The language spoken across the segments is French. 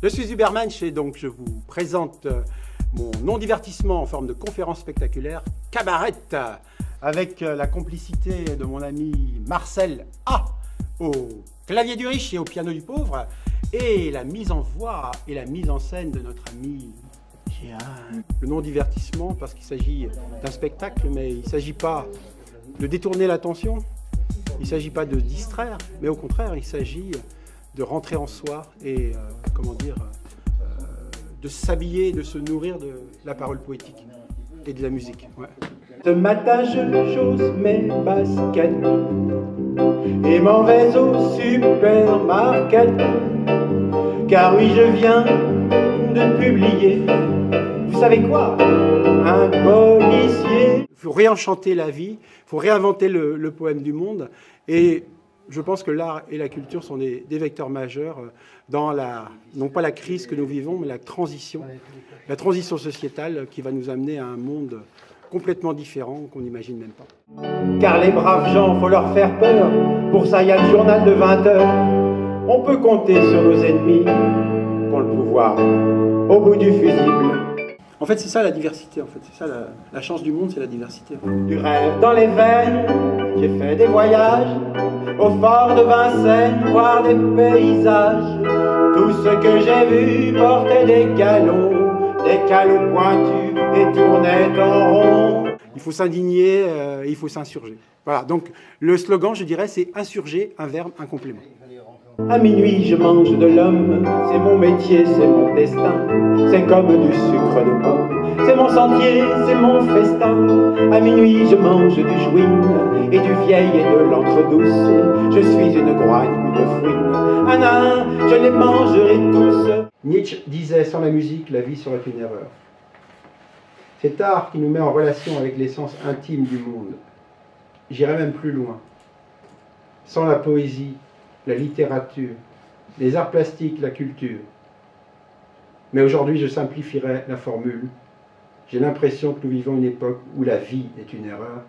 Je suis Ubermensch et donc je vous présente mon non-divertissement en forme de conférence spectaculaire Cabaret, avec la complicité de mon ami Marcel A au clavier du riche et au piano du pauvre, et la mise en voix et la mise en scène de notre ami Jeanne. Le non-divertissement parce qu'il s'agit d'un spectacle, mais il ne s'agit pas de détourner l'attention, il ne s'agit pas de distraire, mais au contraire il s'agit de rentrer en soi et de s'habiller, de se nourrir de la parole poétique et de la musique. Ouais. Ce matin je chausse mes baskets et m'en vais au supermarket, car oui, je viens de publier, vous savez quoi, un policier. Il faut réenchanter la vie, il faut réinventer le poème du monde, et je pense que l'art et la culture sont des vecteurs majeurs dans non pas la crise que nous vivons, mais la transition sociétale qui va nous amener à un monde complètement différent qu'on n'imagine même pas. Car les braves gens, faut leur faire peur, pour ça il y a le journal de 20 heures. On peut compter sur nos ennemis, qui ont le pouvoir au bout du fusible. En fait, c'est ça la diversité, en fait. C'est ça la chance du monde, c'est la diversité. Du rêve dans les veines, j'ai fait des voyages au fort de Vincennes, voir des paysages. Tout ce que j'ai vu portait des calots pointus et tournaient en rond. Il faut s'indigner, il faut s'insurger. Voilà, donc le slogan, je dirais, c'est insurger, un verbe, un complément. À minuit, je mange de l'homme, c'est mon métier, c'est mon destin. C'est comme du sucre de pomme, c'est mon sentier, c'est mon festin. À minuit, je mange du jouin et du vieil et de l'encre douce. Je suis une groigne, une fouine, un nain, je les mangerai tous. Nietzsche disait, sans la musique, la vie serait une erreur. Cet art qui nous met en relation avec l'essence intime du monde. J'irais même plus loin. Sans la poésie, la littérature, les arts plastiques, la culture. Mais aujourd'hui, je simplifierai la formule. J'ai l'impression que nous vivons une époque où la vie est une erreur,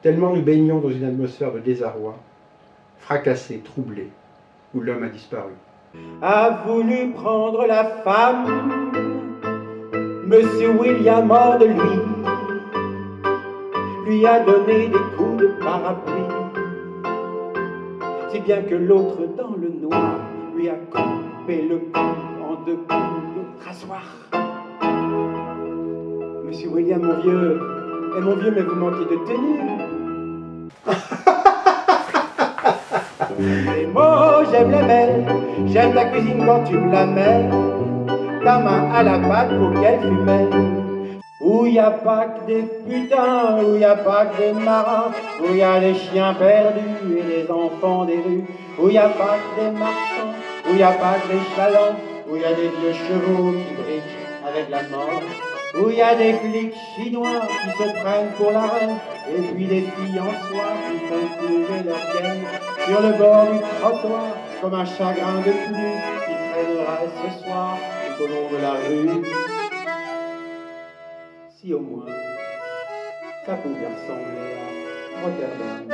tellement nous baignons dans une atmosphère de désarroi, fracassé, troublé, où l'homme a disparu. A voulu prendre la femme, Monsieur William hors de lui a donné des coups de parapluie, si bien que l'autre dans le noir lui a coupé le cou en 2 coups de rasoir. Monsieur William, mon vieux, mais vous manquez de tenue. Les mots, j'aime la mêle, j'aime ta cuisine quand tu me la mets, ta main à la pâte pour qu'elle fumait. Où y a pas que des putains, où y a pas que des marins, où y a des chiens perdus et des enfants des rues, où y a pas que des marchands, où y a pas que des chalands, où y a des vieux chevaux qui briquent avec la mort, où y a des flics chinois qui se prennent pour la reine, et puis des filles en soie qui font couler leur gaine sur le bord du trottoir comme un chagrin de pluie qui traînera ce soir tout au long de la rue. Si au moins ça pouvait ressembler à Rotterdam.